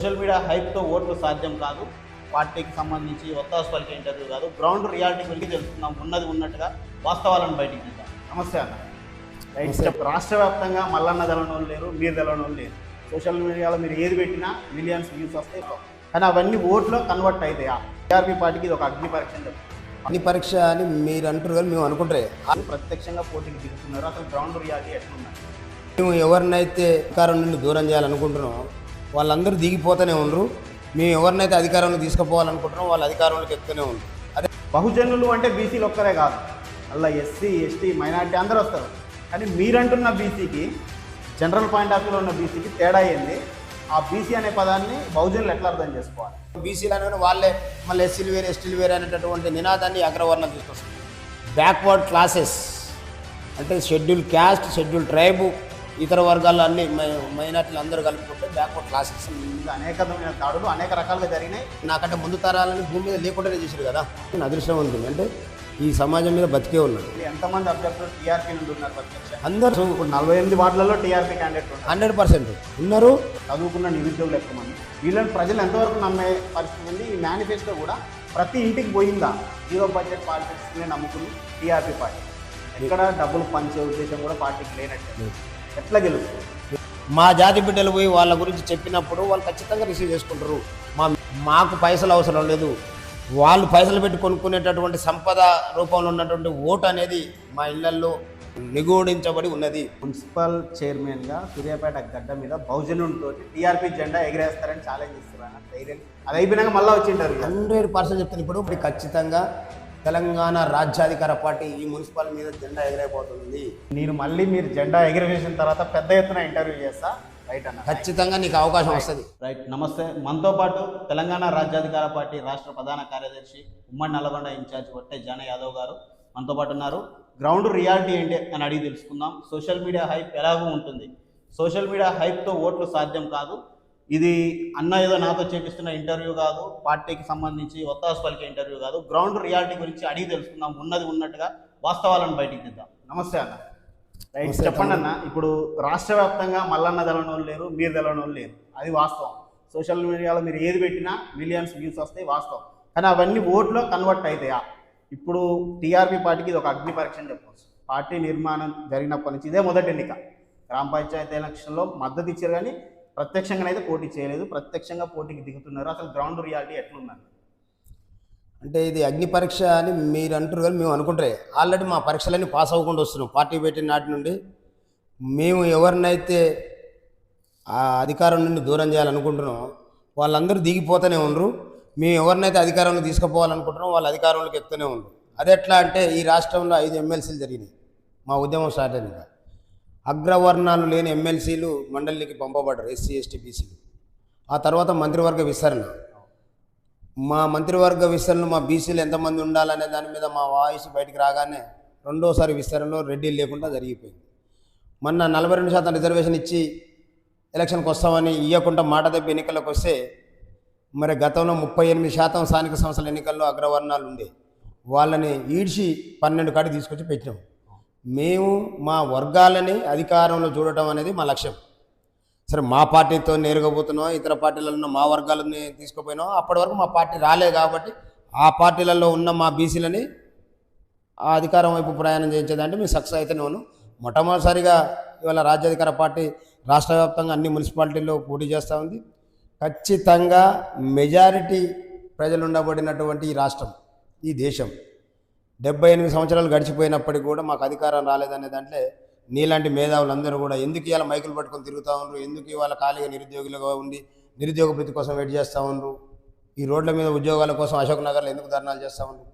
Social media హైప్తో ఓట్లు సాధ్యం కాదు. పార్టీకి సంబంధించి ఒత్తాసు పలికే ఇంటర్వ్యూ కాదు. గ్రౌండ్ రియాలిటీ గురించి తెలుసుకుందాం. ఉన్నది ఉన్నట్టుగా వాస్తవాలను బయటికి తీద్దాం. నమస్తే అన్న. రాష్ట్ర వ్యాప్తంగా మల్లన్న తెలవని వాళ్ళు లేరు, మీరు తెలవని వాళ్ళు లేరు. సోషల్ మీడియాలో మీరు ఏది పెట్టినా మిలియన్స్ వ్యూస్ వస్తాయి, కానీ అవన్నీ ఓట్లో కన్వర్ట్ అవుతాయా? టీఆర్పీ పార్టీకి ఇది ఒక అగ్ని పరీక్ష అని చెప్తారు. అగ్ని పరీక్ష అని మీరు అంటారు కానీ మేము అనుకుంటారే వాళ్ళు ప్రత్యక్షంగా పోటీకి దిగుతున్నారు. అసలు గ్రౌండ్ రియాలిటీ ఎట్లున్నారు? మేము ఎవరినైతే అధికారం నుండి దూరం చేయాలనుకుంటున్నామో వాళ్ళందరూ దిగిపోతూనే ఉండరు. మేము ఎవరినైతే అధికారంలో తీసుకుపోవాలనుకుంటున్నామో వాళ్ళు అధికారంలోకి ఎక్కుతూనే ఉండరు. అదే బహుజనులు అంటే బీసీలు ఒక్కరే కాదు, అలా ఎస్సీ ఎస్టీ మైనారిటీ అందరూ వస్తారు. కానీ మీరంటున్న బీసీకి, జనరల్ పాయింట్ ఆఫ్ వ్యూలో ఉన్న బీసీకి తేడా ఏంది? ఆ బీసీ అనే పదాన్ని బహుజనులు ఎట్లా అర్థం చేసుకోవాలి? బీసీలు అనేవి వాళ్ళే మళ్ళీ ఎస్సీలు వేరే ఎస్టీలు వేరే అనేటటువంటి నినాదాన్ని అగ్రవర్ణం తీసుకొస్తుంది. బ్యాక్వర్డ్ క్లాసెస్ అంటే షెడ్యూల్ క్యాస్ట్, షెడ్యూల్ ట్రైబు, ఇతర వర్గాలు అన్ని మైనార్టీలు అందరూ కలుపుకుంటే బ్యాక్వర్డ్ క్లాసెస్. అనేకమైన దాడులు అనేక రకాలుగా జరిగినాయి. నాకంటే ముందు తరాలని భూమి మీద లేకుండానే చేశారు కదా. నేను అదృష్టం ఉంటుంది అంటే ఈ సమాజం మీద బతికే ఉన్నాడు. ఎంతమంది అభ్యర్థులు టీఆర్పీ నుండి ఉన్నారు? ప్రత్యక్ష అందరూ ఇప్పుడు 48 వార్డులలో టీఆర్పీ క్యాండిడేట్ ఉన్నారు. 100% ఉన్నారు. చదువుకున్న నిరుద్యోగులు ఎక్కువ మంది. వీళ్ళని ప్రజలు ఎంతవరకు నమ్మే పరిస్థితి ఉంది? ఈ మేనిఫెస్టో కూడా ప్రతి ఇంటికి పోయిందా? జీరో బడ్జెట్ పాలిటిక్స్ని నమ్ముకుని టీఆర్పీ పార్టీ ఇక్కడ డబ్బులు పంచే ఉద్దేశం కూడా పార్టీకి లేనట్టు. ఎట్లా గెలుస్తుంది? మా జాతి బిడ్డలు పోయి వాళ్ళ గురించి చెప్పినప్పుడు వాళ్ళు ఖచ్చితంగా రిసీవ్ చేసుకుంటారు. మాకు పైసలు అవసరం లేదు, వాళ్ళు పైసలు పెట్టి కొనుక్కునేటటువంటి సంపద రూపంలో ఉన్నటువంటి ఓటు అనేది మా ఇళ్లల్లో నిగూఢించబడి ఉన్నది. మున్సిపల్ చైర్మన్గా సూర్యాపేట గడ్డ మీద బహుజనుడితో టీఆర్పీ జెండా ఎగిరేస్తారని ఛాలెంజ్ ఇస్తున్నారు. ధైర్యం అది అయిపోయినాక మళ్ళీ వచ్చింటారు. 100% చెప్తాను. ఇప్పుడు ఖచ్చితంగా తెలంగాణ రాజ్యాధికార పార్టీ ఈ మున్సిపల్ మీద జెండా ఎగిరైపోతుంది. మీరు జెండా ఎగిరేసిన తర్వాత పెద్ద ఎత్తున ఇంటర్వ్యూ చేస్తా. రైట్ అన్న, ఖచ్చితంగా నీకు అవకాశం వస్తుంది. రైట్. నమస్తే. మనతో పాటు తెలంగాణ రాజ్యాధికార పార్టీ రాష్ట్ర ప్రధాన కార్యదర్శి, ఉమ్మడి నల్లగొండ ఇన్ఛార్జ్ వట్టే జాన యాదవ్ గారు మనతో పాటు ఉన్నారు. గ్రౌండ్ రియాలిటీ ఏంటి అని అడిగి తెలుసుకుందాం. సోషల్ మీడియా హైప్ ఎలాగూ ఉంటుంది. సోషల్ మీడియా హైప్తో ఓట్లు సాధ్యం కాదు. ఇది అన్న ఏదో నాతో చేపిస్తున్న ఇంటర్వ్యూ కాదు, పార్టీకి సంబంధించి ఒత్తాసు పలికే ఇంటర్వ్యూ కాదు. గ్రౌండ్ రియాలిటీ గురించి అడిగి తెలుసుకుందాం. ఉన్నది ఉన్నట్టుగా వాస్తవాలను బయటికి తీద్దాం. నమస్తే అన్న. రైట్, చెప్పండి అన్న. ఇప్పుడు రాష్ట్ర వ్యాప్తంగా మల్లన్న తెలవని వాళ్ళు లేరు, మీరు తెలవని వాళ్ళు లేరు, అది వాస్తవం. సోషల్ మీడియాలో మీరు ఏది పెట్టినా మిలియన్స్ వ్యూస్ వస్తాయి, వాస్తవం. కానీ అవన్నీ ఓట్లో కన్వర్ట్ అవుతాయా? ఇప్పుడు టీఆర్పీ పార్టీకి ఇది ఒక అగ్ని పరీక్ష అని చెప్పవచ్చు. పార్టీ నిర్మాణం జరిగినప్పటి నుంచి ఇదే మొదటి ఎన్నిక. గ్రామ పంచాయతీ ఎలక్షన్లో మద్దతు ఇచ్చారు, కానీ ప్రత్యక్షంగా అయితే పోటీ చేయలేదు. ప్రత్యక్షంగా పోటీకి దిగుతున్నారు. అసలు గ్రౌండ్ రియాలిటీ ఎట్లుందండి? అంటే ఇది అగ్ని పరీక్ష అని మీరు అంటారు కానీ మేము అనుకుంటారే ఆల్రెడీ మా పరీక్షలన్నీ పాస్ అవ్వకుండా వస్తున్నాం. పార్టీ పెట్టిన నాటి నుండి మేము ఎవరినైతే ఆ అధికారం నుండి దూరం చేయాలనుకుంటున్నామో వాళ్ళందరూ దిగిపోతూనే ఉండరు. మేము ఎవరినైతే అధికారంలో తీసుకుపోవాలనుకుంటున్నామో వాళ్ళు అధికారంలోకి ఎక్కుతూనే ఉండరు. అది ఎట్లా అంటే ఈ రాష్ట్రంలో 5 ఎమ్మెల్సీలు జరిగినాయి మా ఉద్యమం స్టార్ట్ అయినాక. అగ్రవర్ణాలు లేని ఎమ్మెల్సీలు మండలికి పంపబడ్డారు, ఎస్సీ ఎస్టీ బీసీలు. ఆ తర్వాత మంత్రివర్గ విస్తరణ. మా మంత్రివర్గ విస్తరణలో మా బీసీలు ఎంతమంది ఉండాలనే దాని మీద మా వాయిస్ బయటికి రాగానే రెండోసారి విస్తరణలో రెడ్డిలు లేకుండా జరిగిపోయింది. మొన్న 42% రిజర్వేషన్ ఇచ్చి ఎలక్షన్కి వస్తామని ఇవ్వకుండా మాట దెబ్బ ఎన్నికలకు వస్తే మరి గతంలో 38% స్థానిక సంస్థల ఎన్నికల్లో అగ్రవర్ణాలు ఉండే వాళ్ళని ఈడ్చి 12 కాడికి తీసుకొచ్చి పెట్టినాం. మేము మా వర్గాలని అధికారంలో చూడటం అనేది మా లక్ష్యం. సరే, మా పార్టీతో నేరుగపోతున్నాం, ఇతర పార్టీలలో ఉన్న మా వర్గాలని తీసుకుపోయినాం. అప్పటి వరకు మా పార్టీ రాలేదు కాబట్టి ఆ పార్టీలలో ఉన్న మా బీసీలని ఆ అధికారం వైపు ప్రయాణం చేయించేదంటే మేము సక్సెస్ అయితేనే ఉన్నాం. మొట్టమొదటిసారిగా ఇవాళ రాజ్యాధికార పార్టీ రాష్ట్ర వ్యాప్తంగా అన్ని మున్సిపాలిటీల్లో పోటీ చేస్తూ ఉంది. ఖచ్చితంగా మెజారిటీ ప్రజలు ఉండబడినటువంటి ఈ రాష్ట్రం, ఈ దేశం 78 సంవత్సరాలు గడిచిపోయినప్పటికీ కూడా మాకు అధికారం రాలేదనే దాంట్లో నీలాంటి మేధావులందరూ కూడా ఎందుకు ఇవాళ మైకులు పట్టుకొని తిరుగుతూ ఉన్నారు, ఎందుకు ఇవాళ ఖాళీగా నిరుద్యోగులుగా ఉండి నిరుద్యోగ భృతి కోసం వెయిట్ చేస్తూ ఉన్నారు, ఈ రోడ్ల మీద ఉద్యోగాల కోసం అశోక్ నగర్లో ఎందుకు ధర్నాలు చేస్తూ ఉన్నారు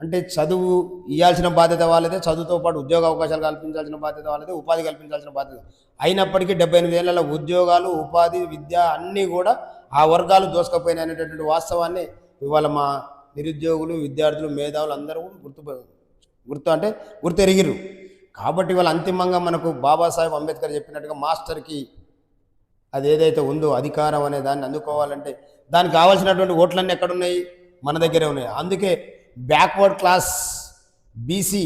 అంటే చదువు ఇవ్వాల్సిన బాధ్యత వాళ్ళదే, చదువుతో పాటు ఉద్యోగ అవకాశాలు కల్పించాల్సిన బాధ్యత వాళ్ళదే, ఉపాధి కల్పించాల్సిన బాధ్యత. అయినప్పటికీ 78 ఏళ్లలో ఉద్యోగాలు, ఉపాధి, విద్య అన్నీ కూడా ఆ వర్గాలు దోసుకపోయినాయి అనేటటువంటి వాస్తవాన్ని ఇవాళ మా నిరుద్యోగులు, విద్యార్థులు, మేధావులు అందరూ గుర్తెరిగిరు. కాబట్టి ఇవాళ అంతిమంగా మనకు బాబాసాహెబ్ అంబేద్కర్ చెప్పినట్టుగా మాస్టర్కి అది ఏదైతే ఉందో అధికారం అనే దాన్ని అందుకోవాలంటే దానికి కావాల్సినటువంటి ఓట్లన్నీ ఎక్కడున్నాయి? మన దగ్గరే ఉన్నాయి. అందుకే బ్యాక్వర్డ్ క్లాస్ బీసీ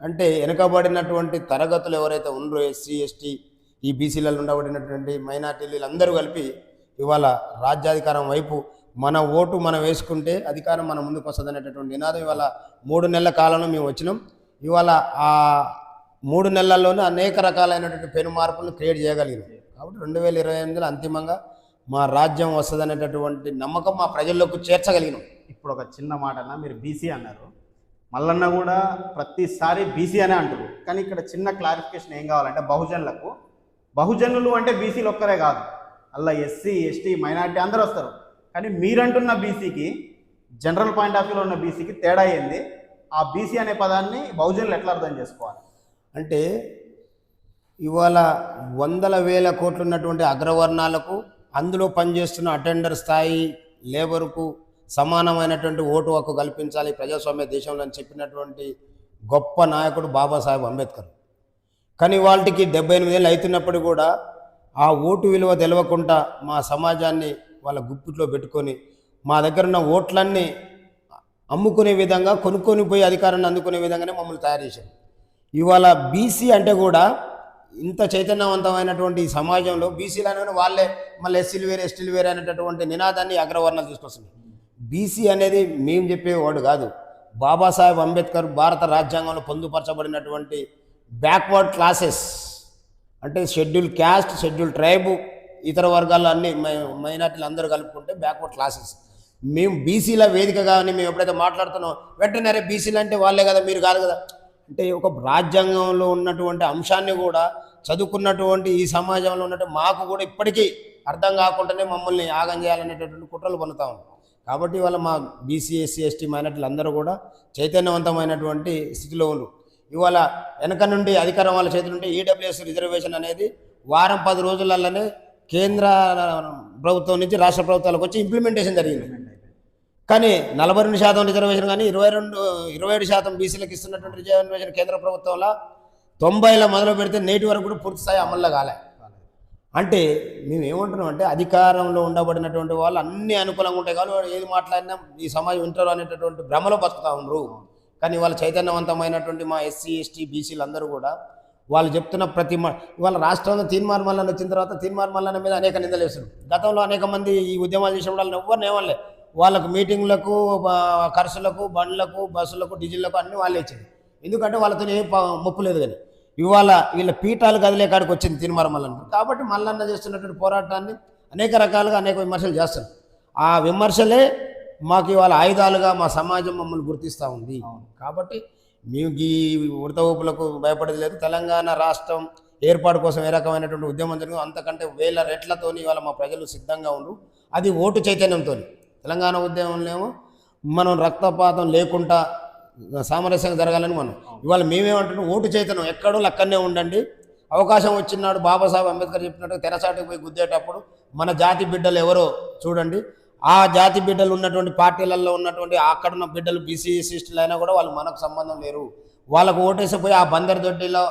అంటే వెనుకబడినటువంటి తరగతులు ఎవరైతే ఉన్నారో ఎస్సీ ఎస్టీ ఈ బీసీలలో ఉండబడినటువంటి మైనార్టీలు వీళ్ళందరూ కలిపి ఇవాళ రాజ్యాధికారం వైపు మన ఓటు మనం వేసుకుంటే అధికారం మన ముందుకు వస్తుంది అనేటటువంటి నినాదం ఇవాళ 3 నెలల కాలంలో మేము వచ్చినాం. ఇవాళ ఆ 3 నెలల్లోనే అనేక రకాలైనటువంటి పెను మార్పులను క్రియేట్ చేయగలిగినాం. కాబట్టి 2028లో అంతిమంగా మా రాజ్యం వస్తుంది అనేటటువంటి నమ్మకం మా ప్రజల్లోకి చేర్చగలిగినాం. ఇప్పుడు ఒక చిన్న మాట అన్న, మీరు బీసీ అన్నారు, మల్లన్న కూడా ప్రతిసారి బీసీ అనే అంటారు. కానీ ఇక్కడ చిన్న క్లారిఫికేషన్ ఏం కావాలంటే, బహుజనులు అంటే బీసీలు ఒక్కరే కాదు, అలా ఎస్సీ ఎస్టీ మైనారిటీ అందరూ వస్తారు. కానీ మీరంటున్న బీసీకి, జనరల్ పాయింట్ ఆఫ్ వ్యూలో ఉన్న బీసీకి తేడా ఏంది? ఆ బీసీ అనే పదాన్ని బహుజనులు ఎట్లా అర్థం చేసుకోవాలి? అంటే ఇవాళ వందల వేల కోట్లు ఉన్నటువంటి అగ్రవర్ణాలకు, అందులో పనిచేస్తున్న అటెండర్ స్థాయి లేబరుకు సమానమైనటువంటి ఓటు హక్కు కల్పించాలి ప్రజాస్వామ్య దేశంలో అని చెప్పినటువంటి గొప్ప నాయకుడు బాబాసాహెబ్ అంబేద్కర్. కానీ వాళ్ళకి 78 ఏళ్ళు అవుతున్నప్పుడు కూడా ఆ ఓటు విలువ తెలవకుండా మా సమాజాన్ని వాళ్ళ గుప్పిట్లో పెట్టుకొని మా దగ్గర ఉన్న ఓట్లన్నీ అమ్ముకునే విధంగా, కొనుక్కొని పోయి అధికారాన్ని అందుకునే విధంగానే మమ్మల్ని తయారు చేశారు. ఇవాళ బీసీ అంటే కూడా ఇంత చైతన్యవంతమైనటువంటి ఈ సమాజంలో బీసీలు అనేవి వాళ్ళే మళ్ళీ ఎస్సీలు వేరే ఎస్టీలు వేరే అనేటటువంటి నినాదాన్ని అగ్రవర్ణాలు తీసుకొస్తుంది. బీసీ అనేది మేము చెప్పేవాడు కాదు. బాబాసాహెబ్ అంబేద్కర్ భారత రాజ్యాంగంలో పొందుపరచబడినటువంటి బ్యాక్వర్డ్ క్లాసెస్ అంటే షెడ్యూల్ క్యాస్ట్, షెడ్యూల్ ట్రైబు, ఇతర వర్గాలు అన్ని మైనార్టీలు అందరూ కలుపుకుంటే బ్యాక్వర్డ్ క్లాసెస్. మేము బీసీల వేదిక కానీ మేము ఎప్పుడైతే మాట్లాడుతున్నాం వెంటనే అరే బీసీలు అంటే వాళ్ళే కదా, మీరు కాదు కదా అంటే ఒక రాజ్యాంగంలో ఉన్నటువంటి అంశాన్ని కూడా చదువుకున్నటువంటి ఈ సమాజంలో ఉన్నట్టు మాకు కూడా ఇప్పటికీ అర్థం కాకుండానే మమ్మల్ని ఆగం చేయాలనేటటువంటి కుట్రలు పొందుతా ఉన్నాం. కాబట్టి ఇవాళ మా బీసీ ఎస్సీ ఎస్టీ మైనార్టీలు అందరూ కూడా చైతన్యవంతమైనటువంటి స్థితిలో ఉన్నారు. ఇవాళ వెనక నుండి అధికారం వాళ్ళ చేతి నుండి ఈడబ్ల్యూఎస్ రిజర్వేషన్ అనేది వారం 10 రోజులలోనే కేంద్ర ప్రభుత్వం నుంచి రాష్ట్ర ప్రభుత్వాలకు వచ్చి ఇంప్లిమెంటేషన్ జరిగింది. కానీ 42% రిజర్వేషన్ కానీ 27% బీసీలకు ఇస్తున్నటువంటి రిజర్వేషన్ కేంద్ర ప్రభుత్వంలో 90ల మొదలు పెడితే నేటి వరకు కూడా పూర్తి స్థాయి అమల్లో కాలే. అంటే మేము ఏమంటున్నాం అంటే అధికారంలో ఉండబడినటువంటి వాళ్ళు అన్ని అనుకూలంగా ఉంటాయి కానీ వాళ్ళు ఏది మాట్లాడినా ఈ సమాజం వింటారు అనేటటువంటి భ్రమలో బతుకుతా ఉన్నారు. కానీ వాళ్ళ చైతన్యవంతమైనటువంటి మా ఎస్సీ ఎస్టీ బీసీలు అందరూ కూడా వాళ్ళు చెప్తున్న ప్రతి ఇవాళ రాష్ట్రంలో తీన్మార్ మల్లన్న వచ్చిన తర్వాత తీన్మార్ మల్లన్న మీద అనేక నిందలు వేస్తారు. గతంలో అనేక మంది ఈ ఉద్యమాలు చేసిన వాళ్ళని ఎవరిని ఏమనలే. వాళ్ళకు మీటింగ్లకు, ఖర్చులకు, బండ్లకు, బస్సులకు, డీజిల్లకు అన్నీ వాళ్ళే ఇచ్చింది. ఎందుకంటే వాళ్ళతో ఏ ముప్పు లేదు. కానీ ఇవాళ వీళ్ళ పీఠాలు కదిలే కాడికి వచ్చింది తీన్మార్ మల్లన్న. కాబట్టి మల్లన్న చేస్తున్నటువంటి పోరాటాన్ని అనేక రకాలుగా అనేక విమర్శలు చేస్తారు. ఆ విమర్శలే మాకు ఇవాళ ఆయుధాలుగా మా సమాజం మమ్మల్ని గుర్తిస్తూ ఉంది. కాబట్టి మేము ఈ ఉడత ఊపులకు భయపడేది లేదు. తెలంగాణ రాష్ట్రం ఏర్పాటు కోసం ఏ రకమైనటువంటి ఉద్యమం జరిగిందో అంతకంటే 1000 రెట్లతోని ఇవాళ మా ప్రజలు సిద్ధంగా ఉండు. అది ఓటు చైతన్యంతో. తెలంగాణ ఉద్యమంలో మనం రక్తపాతం లేకుండా సామరస్యంగా జరగాలని మనం ఇవాళ మేమేమంటున్నాం, ఓటు చైతన్యం ఎక్కడో అక్కడనే ఉండండి. అవకాశం వచ్చినాడు బాబాసాహెబ్ అంబేద్కర్ చెప్పినట్టు తెరసాటికి పోయి గుద్దేటప్పుడు మన జాతి బిడ్డలు ఎవరో చూడండి. ఆ జాతి బిడ్డలు ఉన్నటువంటి పార్టీలలో ఉన్నటువంటి అక్కడున్న బిడ్డలు బీసీ ఎస్సీలు అయినా కూడా వాళ్ళు మనకు సంబంధం లేరు. వాళ్ళకు ఓటేసిపోయి ఆ బందర్ దొడ్డిలో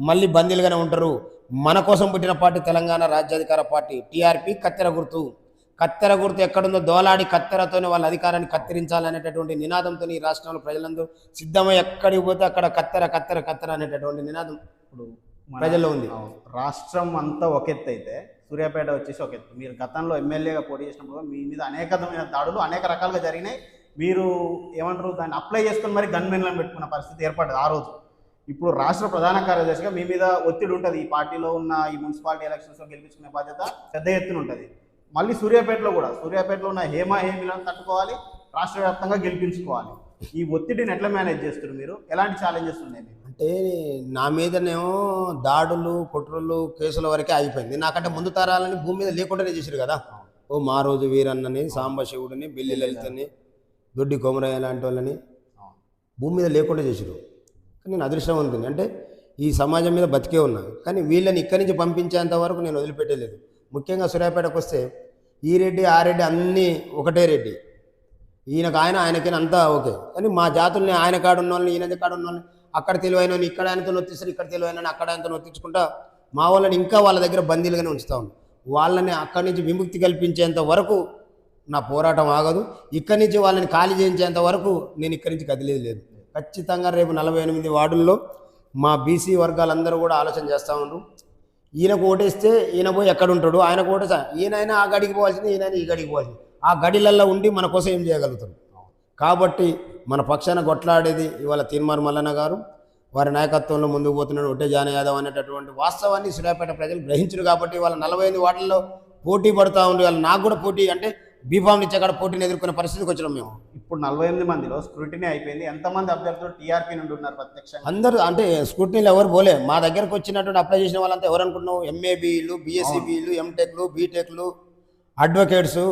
మళ్ళీ బందీలుగానే ఉంటారు. మన కోసం పుట్టిన పార్టీ తెలంగాణ రాజ్యాధికార పార్టీ టీఆర్పీ. కత్తెర గుర్తు ఎక్కడుందో దోలాడి కత్తెరతోనే వాళ్ళ అధికారాన్ని కత్తిరించాలనేటటువంటి నినాదంతో ఈ రాష్ట్రంలో ప్రజలందరూ సిద్ధమై ఎక్కడికి పోతే అక్కడ కత్తెర అనేటటువంటి నినాదం ఇప్పుడు ప్రజల్లో ఉంది. రాష్ట్రం అంతా ఒక ఎత్తు అయితే సూర్యాపేట వచ్చేసి ఒక ఎత్తు. మీరు గతంలో ఎమ్మెల్యేగా పోటీ చేసినప్పుడు మీ మీద అనేకమైన దాడులు అనేక రకాలుగా జరిగినాయి. మీరు ఏమంటారు దాన్ని అప్లై చేసుకుని మరి గన్మెన్లను పెట్టుకున్న పరిస్థితి ఏర్పడ్డది ఆ రోజు. ఇప్పుడు రాష్ట్ర ప్రధాన కార్యదర్శిగా మీ మీద ఒత్తిడి ఉంటుంది. ఈ పార్టీలో ఉన్న ఈ మున్సిపాలిటీ ఎలక్షన్స్లో గెలిపించుకునే బాధ్యత పెద్ద ఎత్తున ఉంటుంది. మళ్ళీ సూర్యాపేటలో ఉన్న హేమీలను తట్టుకోవాలి, రాష్ట్ర వ్యాప్తంగా గెలిపించుకోవాలి. ఈ ఒత్తిడిని ఎట్లా మేనేజ్ చేస్తారు మీరు? ఎలాంటి ఛాలెంజెస్ ఉన్నాయి? అంటే నా మీదనేమో దాడులు, కుట్రలు, కేసుల వరకే ఆగిపోయింది. నాకంటే ముందు తరాలని భూమి మీద లేకుండానే చేశారు కదా. ఓ మా రోజు వీరన్నని, సాంబశివుడిని, బిల్లి లలితని, దొడ్డి కొమరయ్య లాంటి వాళ్ళని భూమి మీద లేకుండా చేశారు. కానీ నేను అదృష్టవంతుని అంటే ఈ సమాజం మీద బతికే ఉన్నా. కానీ వీళ్ళని ఇక్కడి నుంచి పంపించేంత వరకు నేను వదిలిపెట్టలేదు. ముఖ్యంగా సూర్యాపేటకు వస్తే ఈ రెడ్డి ఆ రెడ్డి అన్నీ ఒకటే రెడ్డి, ఆయనకైనా అంతా ఓకే. కానీ మా జాతుల్ని ఆయన కాడ ఉన్న వాళ్ళని, ఈయన కాడ ఉన్న వాళ్ళని, అక్కడ తెలివైన ఇక్కడ ఆయనతో నొత్తిస్తారు, ఇక్కడ తెలివైన అక్కడ ఆయనతో నొత్తించుకుంటా మా వాళ్ళని ఇంకా వాళ్ళ దగ్గర బందీలుగానే ఉంచుతా ఉన్నాం. వాళ్ళని అక్కడి నుంచి విముక్తి కల్పించేంత వరకు నా పోరాటం ఆగదు. ఇక్కడి నుంచి వాళ్ళని ఖాళీ చేయించేంత వరకు నేను ఇక్కడి నుంచి కదిలేదు లేదు. ఖచ్చితంగా రేపు 48 వార్డుల్లో మా బీసీ వర్గాలందరూ కూడా ఆలోచన చేస్తూ ఉన్నారు. ఈయనకు ఓటేస్తే ఈయన పోయి ఎక్కడ ఉంటాడు, ఆయనకు ఓటేస్తా ఈయనైనా ఆ గడికి పోవాల్సింది, ఈయనైనా ఈ గడికి పోవాల్సింది. ఆ గడిలల్లో ఉండి మన కోసం ఏం చేయగలుగుతారు. కాబట్టి మన పక్షాన కొట్లాడేది ఇవాళ తీర్మార్ మల్లన్న గారు, వారి నాయకత్వంలో ముందుకు పోతున్నాడు ఒట్టే జాన యాదవ్ అనేటటువంటి వాస్తవాన్ని సూర్యాపేట ప్రజలు గ్రహించరు. కాబట్టి వాళ్ళ 45 వార్డుల్లో పోటీ పడుతూ ఉండి వాళ్ళు నాకు కూడా పోటీ అంటే బీఫామ్లు ఇచ్చే కాడ పోటీని ఎదుర్కొనే పరిస్థితికి వచ్చినాం మేము. ఇప్పుడు 48 మందిలో స్క్రూటినీ అయిపోయింది. ఎంతమంది అభ్యర్థులు టీఆర్పీ నుండి ఉన్నారు ప్రత్యక్షంగా? అందరూ అంటే స్కూటీలు ఎవరు పోలే. మా దగ్గరకు వచ్చినటువంటి అప్లై చేసిన వాళ్ళంతా ఎవరు అనుకుంటున్నావు? ఎంఏబీలు, బీఎస్సీబీలు, ఎంటెక్లు, బీటెక్లు, అడ్వకేట్స్,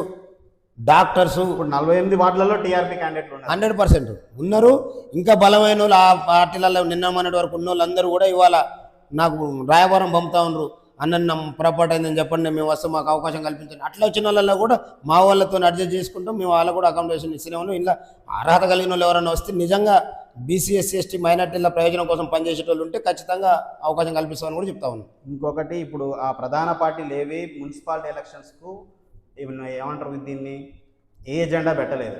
డాక్టర్సు. ఇప్పుడు 48 వార్డులలో టీఆర్పీ క్యాండిడేట్లు ఉన్నారు. 100% ఉన్నారు. ఇంకా బలమైన వాళ్ళు ఆ పార్టీలలో నిన్న మొన్నటి వరకు ఉన్న వాళ్ళందరూ కూడా ఇవాళ నాకు రాయబారం పంపుతా ఉన్నారు. అన్న పొరపాటు అయిందని చెప్పండి, మేము వస్తాం, మాకు అవకాశం కల్పించండి. అట్లా వచ్చిన వాళ్ళల్లో కూడా మా వాళ్ళతో అడ్జస్ట్ చేసుకుంటాం. మేము వాళ్ళకు కూడా అకామిడేషన్ ఇస్తూనే ఉన్నాం. ఇలా అర్హత కలిగిన వాళ్ళు ఎవరైనా వస్తే నిజంగా బీసీ, ఎస్సీ, ఎస్టీ, మైనార్టీల ప్రయోజనం కోసం పనిచేసేటోళ్ళు ఉంటే ఖచ్చితంగా అవకాశం కల్పిస్తామని కూడా చెప్తా ఉన్నాం. ఇంకొకటి, ఇప్పుడు ఆ ప్రధాన పార్టీలు ఏవి మున్సిపాలిటీ ఎలక్షన్స్కు ఏమంటారు దీన్ని ఏ ఎజెండా పెట్టలేదు,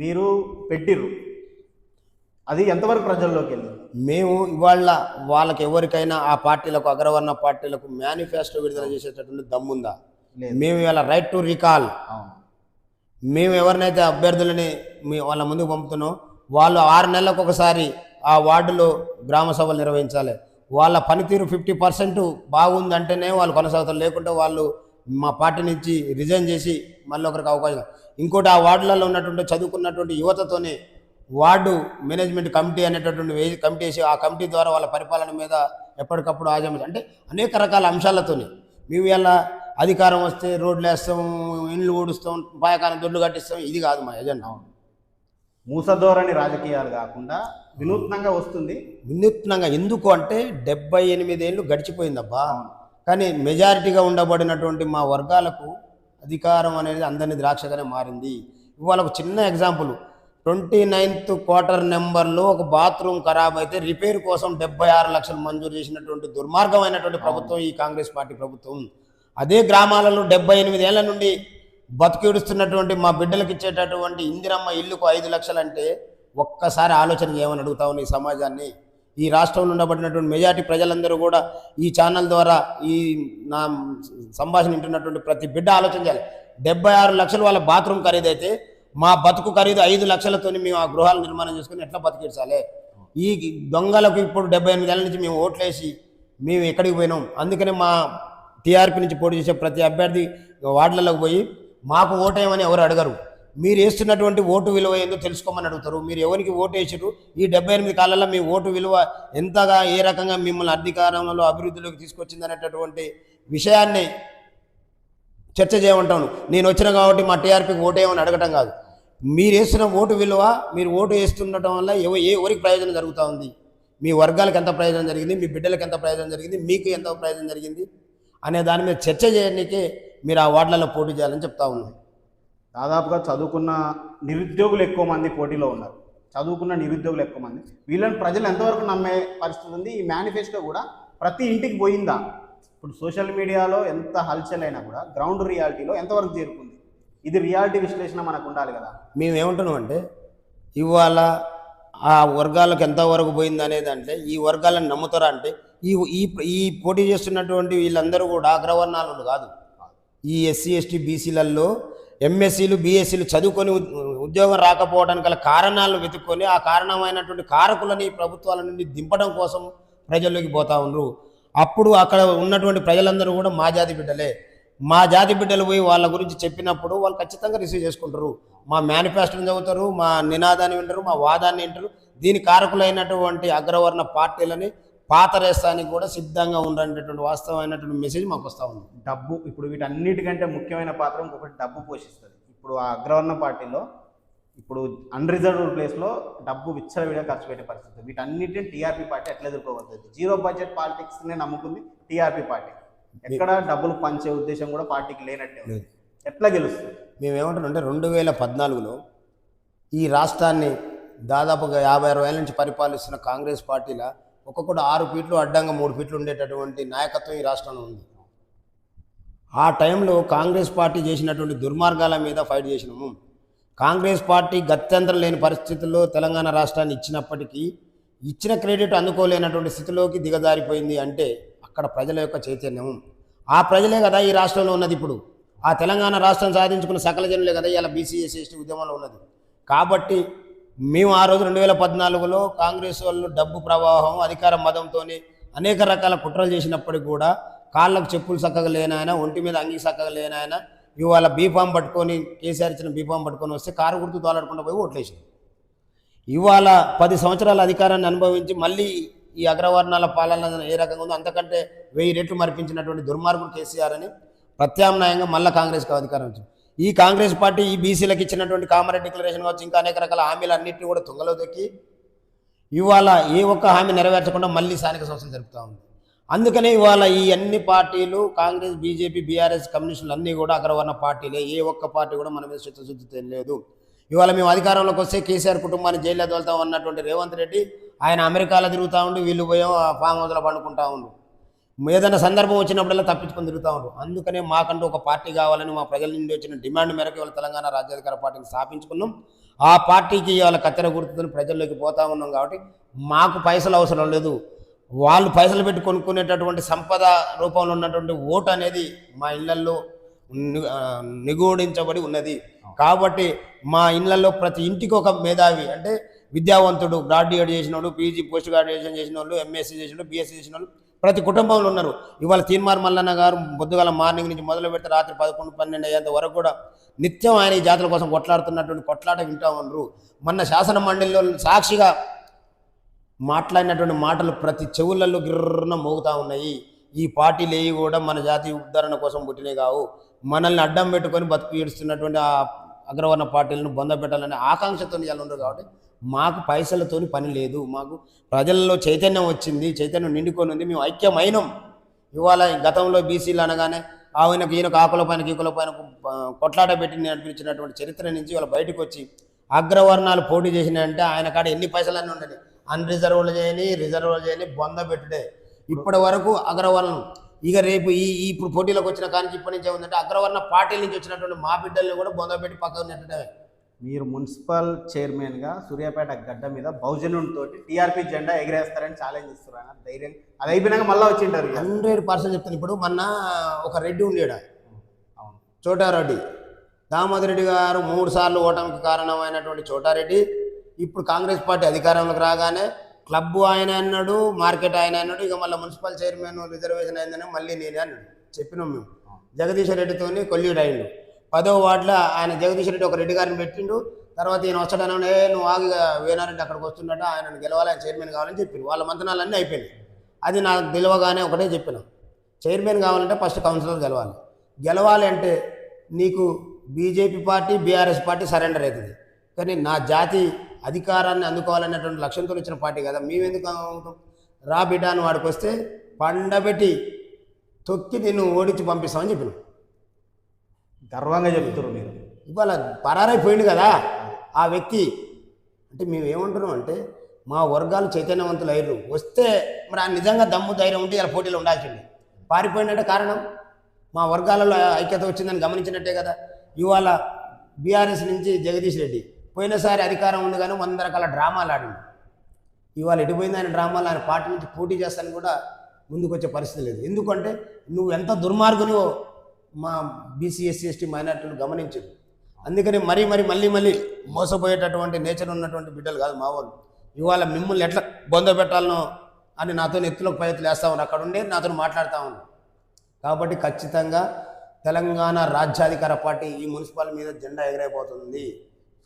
మీరు పెట్టిర్రు, అది ఎంతవరకు ప్రజల్లోకి వెళ్ళింది? మేము ఇవాళ వాళ్ళకి ఎవరికైనా ఆ పార్టీలకు, అగ్రవర్ణ పార్టీలకు మేనిఫెస్టో విడుదల చేసేటటువంటి దమ్ముందా? మేము ఇవాళ రైట్ టు రికాల్, మేము ఎవరినైతే అభ్యర్థులని వాళ్ళ ముందుకు పంపుతున్నాం వాళ్ళు 6 నెలలకు ఒకసారి ఆ వార్డులో గ్రామ సభలు నిర్వహించాలి. వాళ్ళ పనితీరు 50% బాగుందంటేనే వాళ్ళు కొనసాగుతారు. లేకుంటే వాళ్ళు మా పార్టీ నుంచి రిజైన్ చేసి మళ్ళీ ఒకరికి అవకాశం. ఇంకోటి, ఆ వార్డులలో ఉన్నటువంటి చదువుకున్నటువంటి యువతతోనే వార్డు మేనేజ్మెంట్ కమిటీ అనేటటువంటి కమిటీ వేసి ఆ కమిటీ ద్వారా వాళ్ళ పరిపాలన మీద ఎప్పటికప్పుడు ఆజమాయించి అంటే అనేక రకాల అంశాలతోనే మేము ఇలా అధికారం వస్తే రోడ్లు వేస్తాం, ఇండ్లు ఊడుస్తాం, పాయకాలం దొడ్లు కట్టిస్తాం. ఇది కాదు మా ఎజెండా. మూసధోరణి రాజకీయాలు కాకుండా వినూత్నంగా వస్తుంది. వినూత్నంగా ఎందుకు అంటే 78 ఏళ్ళు గడిచిపోయిందబ్బా, కానీ మెజారిటీగా ఉండబడినటువంటి మా వర్గాలకు అధికారం అనేది అందరినీ ద్రాక్షగానే మారింది. ఇవాళ ఒక చిన్న ఎగ్జాంపుల్, 29th క్వార్టర్ నెంబర్లో ఒక బాత్రూమ్ ఖరాబ్ అయితే రిపేర్ కోసం 76 లక్షలు మంజూరు చేసినటువంటి దుర్మార్గమైనటువంటి ప్రభుత్వం ఈ కాంగ్రెస్ పార్టీ ప్రభుత్వం. అదే గ్రామాలలో 78 ఏళ్ల నుండి బతికిడుస్తున్నటువంటి మా బిడ్డలకు ఇచ్చేటటువంటి ఇందిరమ్మ ఇల్లుకు 5 లక్షలు అంటే ఒక్కసారి ఆలోచన చేయమని అడుగుతా ఉన్న ఈ సమాజాన్ని. ఈ రాష్ట్రంలో ఉండబడినటువంటి మెజారిటీ ప్రజలందరూ కూడా ఈ ఛానల్ ద్వారా ఈ నా సంభాషణ వింటున్నటువంటి ప్రతి బిడ్డ ఆలోచన చేయాలి. 76 లక్షలు వాళ్ళ బాత్రూమ్ ఖరీదు అయితే మా బతుకు ఖరీదు 5 లక్షలతో మేము ఆ గృహాలు నిర్మాణం చేసుకుని ఎట్లా బతికించాలి? ఈ దొంగలకు ఇప్పుడు 78 ఏళ్ళ నుంచి మేము ఓట్లేసి మేము ఎక్కడికి పోయినాం. అందుకనే మా టీఆర్పీ నుంచి పోటీ చేసే ప్రతి అభ్యర్థి వార్డులకు పోయి మాకు ఓటేయమని ఎవరు అడగరు. మీరు వేస్తున్నటువంటి ఓటు విలువ ఏందో తెలుసుకోమని అడుగుతారు. మీరు ఎవరికి ఓటు వేసారు, ఈ 78 కాలాల్లో మీ ఓటు విలువ ఎంతగా, ఏ రకంగా మిమ్మల్ని అధికారంలో అభివృద్ధిలోకి తీసుకొచ్చింది అనేటటువంటి విషయాన్ని చర్చ చేయమంటాను. నేను వచ్చిన కాబట్టి మా టీఆర్పీకి ఓటేయమని అడగటం కాదు. మీరు వేస్తున్న ఓటు విలువ, మీరు ఓటు వేస్తుండటం వల్ల ఎవరికి ప్రయోజనం జరుగుతూ ఉంది, మీ వర్గాలకు ఎంత ప్రయోజనం జరిగింది, మీ బిడ్డలకు ఎంత ప్రయోజనం జరిగింది, మీకు ఎంత ప్రయోజనం జరిగింది అనే దాని మీద చర్చ చేయడానికే మీరు ఆ వార్డులలో పోటీ చేయాలని చెప్తా ఉన్నాను. దాదాపుగా చదువుకున్న నిరుద్యోగులు ఎక్కువ మంది పోటీలో ఉన్నారు. చదువుకున్న నిరుద్యోగులు ఎక్కువ మంది, వీళ్ళని ప్రజలు ఎంతవరకు నమ్మే పరిస్థితి ఉంది? ఈ మేనిఫెస్టో కూడా ప్రతి ఇంటికి పోయిందా? ఇప్పుడు సోషల్ మీడియాలో ఎంత హల్చల్ అయినా కూడా గ్రౌండ్ రియాలిటీలో ఎంతవరకు చేరుకుంది? ఇది రియాలిటీ విశ్లేషణ మనకు ఉండాలి కదా. మేము ఏమంటున్నాం అంటే ఇవాళ ఆ వర్గాలకు ఎంతవరకు పోయింది అనేది, అంటే ఈ వర్గాలను నమ్ముతారా అంటే ఈ పోటీ చేస్తున్నటువంటి వీళ్ళందరూ కూడా అగ్రవర్ణాలు కాదు. ఈ ఎస్సీ, ఎస్టీ, బీసీలలో ఎంఎస్సీలు, బీఎస్సీలు చదువుకొని ఉద్యోగం రాకపోవడానికి గల కారణాలను వెతుక్కొని ఆ కారణమైనటువంటి కారకులని ప్రభుత్వాల నుండి దింపడం కోసం ప్రజల్లోకి పోతా ఉన్నారు. అప్పుడు అక్కడ ఉన్నటువంటి ప్రజలందరూ కూడా మా జాతి బిడ్డలే. మా జాతి బిడ్డలు పోయి వాళ్ళ గురించి చెప్పినప్పుడు వాళ్ళు ఖచ్చితంగా రిసీవ్ చేసుకుంటారు. మా మేనిఫెస్టోని చదువుతారు, మా నినాదాన్ని వింటారు, మా వాదాన్ని వింటారు. దీని కారకులైనటువంటి అగ్రవర్ణ పార్టీలని పాతరేస్తానికి కూడా సిద్ధంగా ఉండేటటువంటి వాస్తవమైనటువంటి మెసేజ్ మాకు వస్తూ ఉంది. డబ్బు ఇప్పుడు వీటన్నిటికంటే ముఖ్యమైన పాత్ర ఇంకొకటి డబ్బు పోషిస్తుంది. ఇప్పుడు ఆ అగ్రవర్ణ పార్టీలో ఇప్పుడు అన్రిజర్వ్డ్ ప్లేస్లో డబ్బు విచ్చలవిడిగా ఖర్చు పెట్టే పరిస్థితి. వీటన్నిటిని టీఆర్పీ పార్టీ ఎట్లా ఎదుర్కోబోతుంది? జీరో బడ్జెట్ పాలిటిక్స్నే నమ్ముకుంది టీఆర్పీ పార్టీ. ఎక్కడ డబ్బులు పంచే ఉద్దేశం కూడా పార్టీకి లేనట్టే ఉంది. ఎట్లా గెలుస్తుంది? మేమేమంటామంటే 2014లో ఈ రాష్ట్రాన్ని దాదాపుగా 50-60 ఏళ్ళ నుంచి పరిపాలిస్తున్న కాంగ్రెస్ పార్టీలో ఒక్కొక్కటి 6 ఫీట్లు అడ్డంగా 3 ఫీట్లు ఉండేటటువంటి నాయకత్వం ఈ రాష్ట్రంలో ఉంది. ఆ టైంలో కాంగ్రెస్ పార్టీ చేసినటువంటి దుర్మార్గాల మీద ఫైట్ చేసినాము. కాంగ్రెస్ పార్టీ గత్యంతరం లేని పరిస్థితుల్లో తెలంగాణ రాష్ట్రాన్ని ఇచ్చినప్పటికీ ఇచ్చిన క్రెడిట్ అందుకోలేనటువంటి స్థితిలోకి దిగజారిపోయింది. అంటే అక్కడ ప్రజల యొక్క చైతన్యం. ఆ ప్రజలే కదా ఈ రాష్ట్రంలో ఉన్నది. ఇప్పుడు ఆ తెలంగాణ రాష్ట్రం సాధించుకున్న సకల జనులే కదా ఇలా బీసీ ఎస్సీ ఎస్టీ ఉద్యమంలో ఉన్నది. కాబట్టి మేము ఆ రోజు 2014లో కాంగ్రెస్ వాళ్ళు డబ్బు ప్రవాహం అధికార మదంతో అనేక రకాల కుట్రలు చేసినప్పటికీ కూడా కాళ్ళకు చెప్పులు చక్కగా లేనాయన, ఒంటి మీద అంగి చక్కగా లేనాయన ఇవాళ బీఫామ్ పట్టుకొని కేసీఆర్ ఇచ్చిన బీఫామ్ పట్టుకొని వస్తే కారు గుర్తు తోలాడుకుంటూ పోయి ఓట్లేసింది. ఇవాళ 10 సంవత్సరాల అధికారాన్ని అనుభవించి మళ్ళీ ఈ అగ్రవర్ణాల పాలన ఏ రకంగా ఉందో అంతకంటే 1000 రెట్లు మరిపించినటువంటి దుర్మార్గుడు కేసీఆర్ అని ప్రత్యామ్నాయంగా మళ్ళీ కాంగ్రెస్కి అధికారం వచ్చింది. ఈ కాంగ్రెస్ పార్టీ ఈ బీసీలకు ఇచ్చినటువంటి కామరెడ్డి డిక్లరేషన్ కావచ్చు, ఇంకా అనేక రకాల హామీలు అన్నింటినీ కూడా తుంగలో దొక్కి ఇవాళ ఏ ఒక్క హామీ నెరవేర్చకుండా మళ్ళీ స్థానిక సంస్థలు జరుపుతూ ఉంది. అందుకనే ఇవాళ ఈ అన్ని పార్టీలు కాంగ్రెస్, బీజేపీ, బీఆర్ఎస్, కమ్యూనిస్టులు అన్నీ కూడా అగ్రవర్ణ పార్టీలే. ఏ ఒక్క పార్టీ కూడా మన మీద చిత్తశుద్ధి తెలియలేదు. ఇవాళ మేము అధికారంలోకి వస్తే కేసీఆర్ కుటుంబాన్ని జైల్లో తోలుతాం అన్నటువంటి రేవంత్ రెడ్డి ఆయన అమెరికాలో తిరుగుతూ ఉండి వీళ్ళు పోయో ఫామ్ హౌస్లో పండుకుంటా ఉండు. ఏదైనా సందర్భం వచ్చినప్పుడల్లా తప్పించుకొని తిరుగుతూ ఉంటారు. అందుకనే మాకంటూ ఒక పార్టీ కావాలని మా ప్రజల నుండి వచ్చిన డిమాండ్ మేరకు ఇవాళ తెలంగాణ రాజ్యాధికార పార్టీని స్థాపించుకున్నాం. ఆ పార్టీకి ఇవాళ కత్తెర గుర్తుని ప్రజల్లోకి పోతా ఉన్నాం. కాబట్టి మాకు పైసలు అవసరం లేదు. వాళ్ళు పైసలు పెట్టి కొనుక్కునేటటువంటి సంపద రూపంలో ఉన్నటువంటి ఓటు అనేది మా ఇళ్లల్లో నిగూఢించబడి ఉన్నది. కాబట్టి మా ఇళ్లలో ప్రతి ఇంటికి ఒక మేధావి అంటే విద్యావంతుడు, గ్రాడ్యుయేట్ చేసినోడు, పీజీ పోస్ట్ గ్రాడ్యుయేషన్ చేసిన వాళ్ళు, ఎంఎస్సీ చేసిన వాళ్ళు, బీఎస్సీ చేసిన వాళ్ళు ప్రతి కుటుంబంలో ఉన్నారు. ఇవాళ తీన్మార్ మల్లన్న గారు పొద్దుగాల మార్నింగ్ నుంచి మొదలు పెడితే రాత్రి 11-12 అయ్యేంత వరకు కూడా నిత్యం ఆయన ఈ జాతుల కోసం కొట్లాడుతున్నటువంటి కొట్లాట వింటా ఉన్నారు. మొన్న శాసన మండలిలో సాక్షిగా మాట్లాడినటువంటి మాటలు ప్రతి చెవులలో గిర్రన మోగుతూ ఉన్నాయి. ఈ పార్టీలు ఏవి కూడా మన జాతి ఉద్ధరణ కోసం పుట్టినవి కావు. మనల్ని అడ్డం పెట్టుకొని బతుకు ఏడుస్తున్నటువంటి ఆ అగ్రవర్ణ పార్టీలను బొంద పెట్టాలనే ఆకాంక్షతో ఇలా ఉండరు. కాబట్టి మాకు పైసలతో పని లేదు. మాకు ప్రజల్లో చైతన్యం వచ్చింది, చైతన్యం నిండుకొని ఉంది. మేము ఐక్యమైనం. ఇవాళ గతంలో బీసీలు అనగానే ఆయనకు ఈయనకు ఆకుల పైన గీకుల పైన కొట్లాట పెట్టి నడిపించినటువంటి చరిత్ర నుంచి ఇవాళ బయటకు వచ్చి అగ్రవర్ణాలు పోటీ చేసినాయంటే ఆయన కాడ ఎన్ని పైసలన్నీ ఉండని అన్రిజర్వ్లు చేయని, రిజర్వ్లు చేయని బొంద పెట్టుడే. ఇప్పటి వరకు అగ్రవర్ణం ఇక రేపు ఇప్పుడు పోటీలోకి వచ్చిన కానీ ఇప్పటి నుంచి ఏముందంటే అగ్రవర్ణ పార్టీల నుంచి వచ్చినటువంటి మా బిడ్డల్ని కూడా బొంద పెట్టి పక్కకు నెట్టడమే. మీరు మున్సిపల్ చైర్మన్గా సూర్యాపేట గడ్డ మీద బహుజనుడితో టీఆర్పీ జెండా ఎగిరేస్తారని ఛాలెంజ్ ఇస్తున్నారు. ధైర్యం అది అయిపోయినాక మళ్ళీ వచ్చింటారు. 100% చెప్తాను. ఇప్పుడు మొన్న ఒక రెడ్డి ఉండేడా, చోటారెడ్డి దామోదర్ రెడ్డి గారు 3 సార్లు ఓటమికి కారణమైనటువంటి చోటారెడ్డి ఇప్పుడు కాంగ్రెస్ పార్టీ అధికారంలోకి రాగానే క్లబ్ ఆయన అన్నాడు, మార్కెట్ ఆయన అన్నాడు, ఇక మళ్ళీ మున్సిపల్ చైర్మన్ రిజర్వేషన్ అయిందని మళ్ళీ నేనే అన్నాడు. చెప్పినాం మేము. జగదీష్ రెడ్డితో కొల్లీడు అయిండు. 10వ వార్డులో ఆయన జగదీష్ రెడ్డి ఒక రెడ్డి గారిని పెట్టిండు. తర్వాత ఈయన వస్తాడనే నువ్వు ఆగి వేనారెడ్డి అక్కడికి వస్తున్నట్ట, ఆయనను గెలవాలి, ఆయన చైర్మన్ కావాలని చెప్పిండు. వాళ్ళ మంత్రాలన్నీ అయిపోయినాయి. అది నాకు తెలియగానే ఒకటే చెప్పిన, చైర్మన్ కావాలంటే ఫస్ట్ కౌన్సిలర్ గెలవాలి అంటే నీకు BJP party, BRS party surrender అవుతుంది. కానీ నా జాతి అధికారాన్ని అందుకోవాలనేటువంటి లక్ష్యంతో ఇచ్చిన పార్టీ కదా, మేమెందుకు అవుతాం? రా బిడ్డ అని వాడికి వస్తే పండబెట్టి తొక్కి నిన్ను ఓడించి పంపిస్తామని చెప్పిన. గర్వంగా చెప్తున్నారు మీరు. ఇవాళ పరారైపోయింది కదా ఆ వ్యక్తి. అంటే మేము ఏమంటున్నాం అంటే మా వర్గాలు చైతన్యవంతులు అయ్యారు. వస్తే మరి ఆ నిజంగా దమ్ము ధైర్యం ఉంటే ఇలా పోటీలో ఉండాల్సింది. పారిపోయినట్టే కారణం మా వర్గాలలో ఐక్యత వచ్చిందని గమనించినట్టే కదా. ఇవాళ బీఆర్ఎస్ నుంచి జగదీష్ రెడ్డి పోయినసారి అధికారం ఉంది కానీ 100 రకాల డ్రామాలు ఆడింది. ఇవాళ ఎటుపోయింది ఆయన డ్రామాలు? ఆయన పార్టీ నుంచి పోటీ చేస్తాను కూడా ముందుకు వచ్చే పరిస్థితి లేదు. ఎందుకంటే నువ్వు ఎంత దుర్మార్గునివో మా బీసీ, ఎస్సీ, ఎస్టీ మైనార్టీలు గమనించదు. అందుకని మళ్ళీ మోసపోయేటటువంటి నేచర్ ఉన్నటువంటి బిడ్డలు కాదు మా వాళ్ళు. ఇవాళ మిమ్మల్ని ఎట్లా బొంద పెట్టాలనో అని నాతో ఎత్తులోకి పైతులు వేస్తూ ఉన్నారు. అక్కడ ఉండే నాతో మాట్లాడుతూ ఉన్నారు. కాబట్టి ఖచ్చితంగా తెలంగాణ రాజ్యాధికార పార్టీ ఈ మున్సిపల్ మీద జెండా ఎగరైపోతుంది.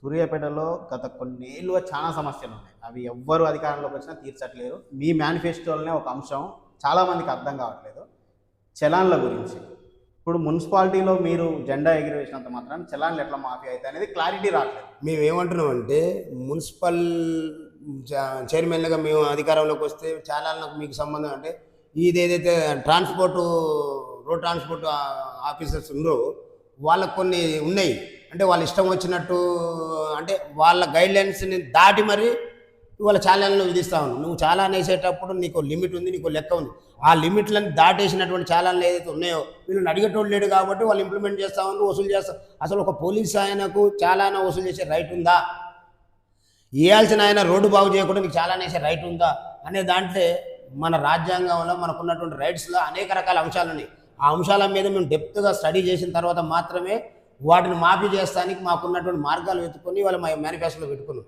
సూర్యాపేటలో గత కొన్నేళ్ళుగా చాలా సమస్యలు ఉన్నాయి. అవి ఎవ్వరు అధికారంలోకి వచ్చినా తీర్చట్లేరు. మీ మేనిఫెస్టోలోనే ఒక అంశం చాలామందికి అర్థం కావట్లేదు, చలాన్ల గురించి. ఇప్పుడు మున్సిపాలిటీలో మీరు జెండా ఎగిరివేసినంత మాత్రం చలాన్లు ఎట్లా మాఫీ అవుతాయి అనేది క్లారిటీ రావట్లేదు. మేము ఏమంటున్నామంటే మున్సిపల్ చైర్మన్లుగా మేము అధికారంలోకి వస్తే చలాన్లకు మీకు సంబంధం అంటే ఇదేదైతే రోడ్ ట్రాన్స్పోర్ట్ ఆఫీసర్స్ ఉన్నారో వాళ్ళకు కొన్ని ఉన్నాయి. అంటే వాళ్ళ ఇష్టం వచ్చినట్టు అంటే వాళ్ళ గైడ్లైన్స్ని దాటి మరి ఇవాళ చాలాన్లు విధిస్తా ఉన్నావు. నువ్వు చాలాన్ వేసేటప్పుడు నీకు లిమిట్ ఉంది, నీకు లెక్క ఉంది. ఆ లిమిట్లను దాటేసినటువంటి చాలాన్లు ఏదైతే ఉన్నాయో వీళ్ళని అడిగేటోళ్ళు లేడు కాబట్టి వాళ్ళు ఇంప్లిమెంట్ చేస్తా ఉన్నారు, వసూలు చేస్తారు. అసలు ఒక పోలీస్ ఆయనకు చాలాన వసూలు చేసే రైట్ ఉందా? వేయాల్సిన ఆయన రోడ్డు బాగు చేయకుండా నీకు చాలాన్ వేసే రైట్ ఉందా అనే దాంట్లో మన రాజ్యాంగంలో మనకున్నటువంటి రైట్స్లో అనేక రకాల అంశాలు ఉన్నాయి. ఆ అంశాల మీద మేము డెప్త్గా స్టడీ చేసిన తర్వాత మాత్రమే వాటిని మాఫీ చేస్తానికి మాకున్నటువంటి మార్గాలు వెతుక్కొని ఇవాళ మా మేనిఫెస్టోలో పెట్టుకున్నాం.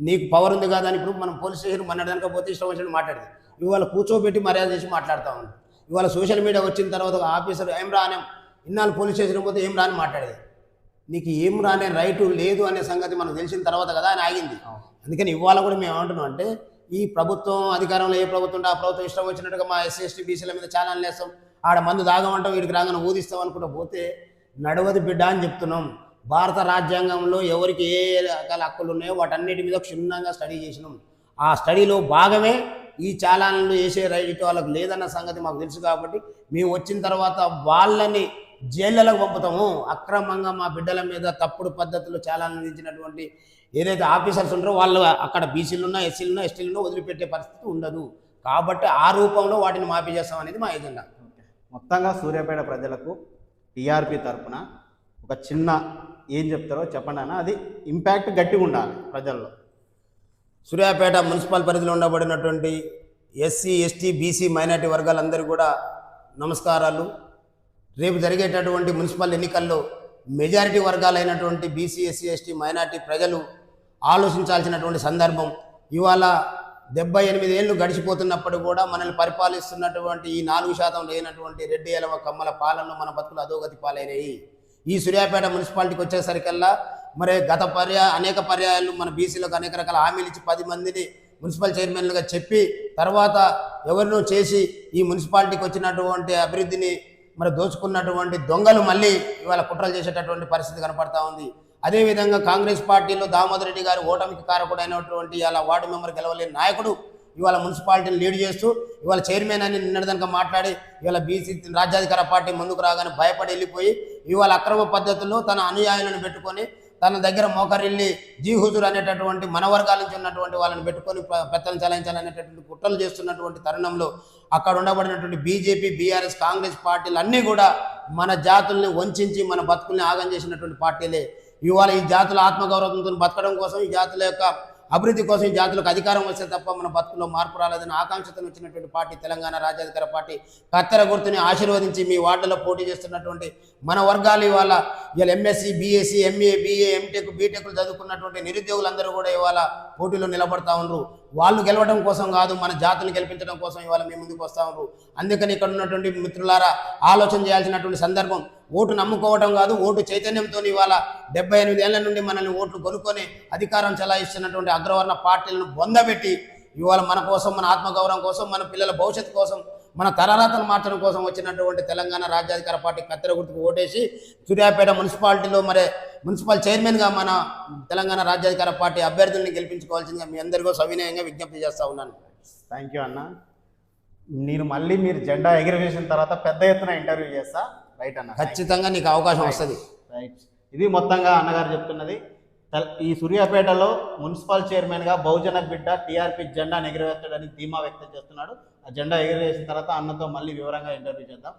నీకు పవర్ ఉంది కదా అని ఇప్పుడు మనం పోలీస్ స్టేషన్ మనడానికి పోతే ఇష్టం వచ్చినట్టు మాట్లాడేది. ఇవాళ కూర్చోబెట్టి మర్యాద చేసి మాట్లాడుతూ ఉన్నాం. ఇవాళ సోషల్ మీడియా వచ్చిన తర్వాత ఒక ఆఫీసర్ ఏం రానే ఇన్నాళ్ళు పోలీస్ స్టేషన్ పోతే ఏం రాని మాట్లాడేది. నీకు ఏం రానే రైటు లేదు అనే సంగతి మనకు తెలిసిన తర్వాత కదా అని ఆగింది. అందుకని ఇవాళ కూడా మేము ఏమంటున్నాం అంటే ఈ ప్రభుత్వం అధికారంలో ఏ ప్రభుత్వం ఉంటే ఆ ప్రభుత్వం ఇష్టం వచ్చినట్టుగా మా ఎస్సీ ఎస్టీ బీసీల మీద ఛానల్ వేస్తాం, ఆడ మందు దాగమంటాం, వీడికి రాగానే ఊదిస్తాం అనుకుంటూ పోతే నడవది బిడ్డ అని చెప్తున్నాం. భారత రాజ్యాంగంలో ఎవరికి ఏ రకాల హక్కులు ఉన్నాయో వాటన్నిటి మీద క్షుణ్ణంగా స్టడీ చేసినాం. ఆ స్టడీలో భాగమే ఈ చాలాన్లు వేసే రైట్ వాళ్ళకు లేదన్న సంగతి మాకు తెలుసు. కాబట్టి మేము వచ్చిన తర్వాత వాళ్ళని జైళ్ళకు పంపుతాము. అక్రమంగా మా బిడ్డల మీద తప్పుడు పద్ధతిలో చాలాన్లు విధించినటువంటి ఏదైతే ఆఫీసర్స్ ఉంటారో వాళ్ళు అక్కడ బీసీలున్నా ఎస్సీలున్నా ఎస్టీలున్నా వదిలిపెట్టే పరిస్థితి ఉండదు. కాబట్టి ఆ రూపంలో వాటిని మాఫీ చేస్తాం అనేది మా ఎజెండా. మొత్తంగా సూర్యాపేట ప్రజలకు టీఆర్పీ తరఫున ఒక చిన్న ఏం చెప్తారో చెప్పండి అన్న. అది ఇంపాక్ట్ గట్టిగా ఉండాలి ప్రజల్లో. సూర్యాపేట మున్సిపల్ పరిధిలో ఉండబడినటువంటి ఎస్సీ ఎస్టీ బీసీ మైనార్టీ వర్గాలందరూ కూడా నమస్కారాలు. రేపు జరిగేటటువంటి మున్సిపల్ ఎన్నికల్లో మెజారిటీ వర్గాలైనటువంటి బీసీ ఎస్సీ ఎస్టీ మైనార్టీ ప్రజలు ఆలోచించాల్సినటువంటి సందర్భం. ఇవాళ 78 ఏళ్ళు గడిచిపోతున్నప్పుడు కూడా మనల్ని పరిపాలిస్తున్నటువంటి ఈ 4% లేనటువంటి రెడ్డి ఎలవ కమ్మల పాలనలో మన బతుకులు అధోగతి పాలైనవి. ఈ సూర్యాపేట మున్సిపాలిటీకి వచ్చేసరికల్లా మరి గత అనేక పర్యాయాలు మన బీసీలకు అనేక రకాల హామీలు ఇచ్చి 10 మందిని మున్సిపల్ చైర్మన్లుగా చెప్పి తర్వాత ఎవరినో చేసి ఈ మున్సిపాలిటీకి వచ్చినటువంటి అభివృద్ధిని మరి దోచుకున్నటువంటి దొంగలు మళ్ళీ ఇవాళ కుట్రలు చేసేటటువంటి పరిస్థితి కనపడతా ఉంది. అదేవిధంగా కాంగ్రెస్ పార్టీలో దామోదర్ రెడ్డి గారు ఓటమికి కారకుడైనటువంటి ఇలా వార్డు మెంబర్ గెలవలేని నాయకుడు ఇవాళ మున్సిపాలిటీని లీడ్ చేస్తూ ఇవాళ చైర్మన్ అని నిన్నటిదాకా మాట్లాడి ఇవాళ బీసీ రాజ్యాధికార పార్టీ ముందుకు రాగానే భయపడి వెళ్ళిపోయి ఇవాళ అక్రమ పద్ధతుల్లో తన అనుయాయులను పెట్టుకొని తన దగ్గర మోకరిల్లి జీ హుజూర్ అనేటటువంటి మన వర్గాల నుంచి ఉన్నటువంటి వాళ్ళని పెట్టుకొని పెత్తనం చలాయించాలనేటటువంటి కుట్రలు చేస్తున్నటువంటి తరుణంలో అక్కడ ఉండబడినటువంటి బీజేపీ బీఆర్ఎస్ కాంగ్రెస్ పార్టీలు అన్నీ కూడా మన జాతుల్ని వంచి మన బతుకుల్ని ఆగం చేసినటువంటి పార్టీలే. ఇవాళ ఈ జాతుల ఆత్మగౌరవంతో బతకడం కోసం ఈ జాతుల యొక్క అభివృద్ధి కోసం ఈ జాతులకు అధికారం వస్తే తప్ప మన బతుకుల్లో మార్పు రాలేదని ఆకాంక్షతో వచ్చినటువంటి పార్టీ తెలంగాణ రాజ్యాధికార పార్టీ కత్తెర గుర్తుని ఆశీర్వదించి మీ వార్డులో పోటీ చేస్తున్నటువంటి మన వర్గాలు ఇవాళ MSc BSc MA BA MTech బీటెక్లు చదువుకున్నటువంటి నిరుద్యోగులందరూ కూడా ఇవాళ పోటీలో నిలబడతా ఉన్నారు. వాళ్ళు గెలవడం కోసం కాదు, మన జాతులు గెలిపించడం కోసం ఇవాళ మేము ముందుకు వస్తూ ఉన్నారు. అందుకని ఇక్కడ ఉన్నటువంటి మిత్రులారా ఆలోచన చేయాల్సినటువంటి సందర్భం. ఓటు నమ్ముకోవడం కాదు, ఓటు చైతన్యంతో ఇవాళ 78 ఏళ్ల నుండి మనల్ని ఓట్లు కొనుక్కొని అధికారం చెలాయిస్తున్నటువంటి అగ్రవర్ణ పార్టీలను బొందబెట్టి ఇవాళ మన కోసం, మన ఆత్మగౌరవం కోసం, మన పిల్లల భవిష్యత్తు కోసం, మన తలరాతను మార్చడం కోసం వచ్చినటువంటి తెలంగాణ రాజ్యాధికార పార్టీ కత్తెర గుర్తుకు ఓటేసి సూర్యాపేట మున్సిపాలిటీలో మరి మున్సిపల్ చైర్మన్గా మన తెలంగాణ రాజ్యాధికార పార్టీ అభ్యర్థుల్ని గెలిపించుకోవాల్సిందిగా మీ అందరికీ సవినయంగా విజ్ఞప్తి చేస్తూ ఉన్నాను. థ్యాంక్ యూ అన్న. నేను మళ్ళీ మీరు జెండా ఎగిరవేసిన తర్వాత పెద్ద ఎత్తున ఇంటర్వ్యూ చేస్తా. రైట్ అన్న, ఖచ్చితంగా నీకు అవకాశం వస్తుంది. రైట్. ఇది మొత్తంగా అన్నగారు చెప్తున్నది. ఈ సూర్యాపేటలో మున్సిపల్ చైర్మన్గా బహుజన బిడ్డ టీఆర్పీ జెండా ఎగిరవేస్తాడని ధీమా వ్యక్తం చేస్తున్నాడు. ఆ జెండా ఎగిరవేసిన తర్వాత అన్నతో మళ్ళీ వివరంగా ఇంటర్వ్యూ చేద్దాం.